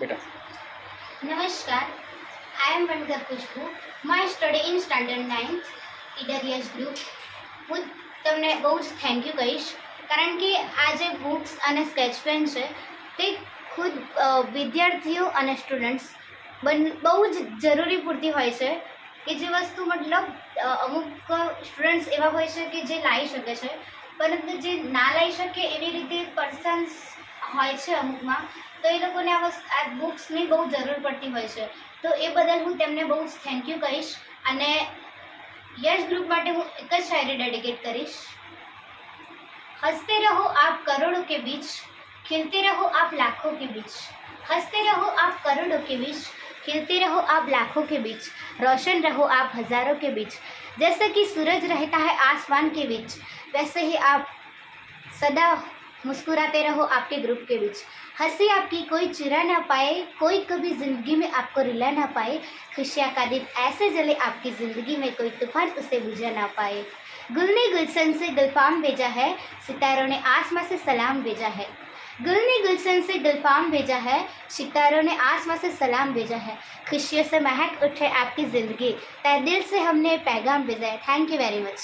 બેટા નમસ્કાર, I am Vankar Khushbu. My study in standard 9th ઇડરિયસ ગ્રુપ. હું તમને બહુ જ થેન્ક યુ કહીશ, કારણ કે આ જે બુક્સ અને સ્કેચ પેન છે તે ખુદ વિદ્યાર્થીઓ અને સ્ટુડન્ટ્સ બહુ જ જરૂરી પૂરતી હોય છે કે જે વસ્તુ મતલબ અમુક સ્ટુડન્ટ્સ એવા હોય છે કે જે લાવી શકે છે, પરંતુ જે ના લઈ શકે એવી રીતે પર્સન્સ હોય છે અમુકમાં, તો એ લોકોને આ બુક્સની બહુ જરૂર પડતી હોય છે. તો એ બદલ હું તેમને બહુ જ થેન્ક યુ કહીશ અને યશ ગ્રુપ માટે હું એક જ શાયરી ડેડિકેટ કરીશ. હસતે રહો આપ કરોડો કે बीच, खिलते रहो आप लाखों के बीच. हंसते रहो आप करोड़ों के बीच, खिलते रहो आप लाखों के बीच, रोशन रहो आप हज़ारों के बीच. जैसे कि सूरज रहता है आसमान के बीच, वैसे ही आप सदा मुस्कुराते रहो आपके ग्रुप के बीच. हंसी आपकी कोई चुरा ना पाए, कोई कभी ज़िंदगी में आपको रुला ना पाए. खुशियाँ का दीप ऐसे जले आपकी ज़िंदगी में, कोई तूफान उसे बुझा ना पाए. गुल ने गुलशन से गुलफाम भेजा है, सितारों ने आसमां से सलाम भेजा है. गुल ने गुलशन से गुलफाम भेजा है, सितारों ने आसमां से सलाम भेजा है. खुशियों से महक उठे आपकी ज़िंदगी, तहे दिल से हमने पैगाम भेजा है. Thank you very much.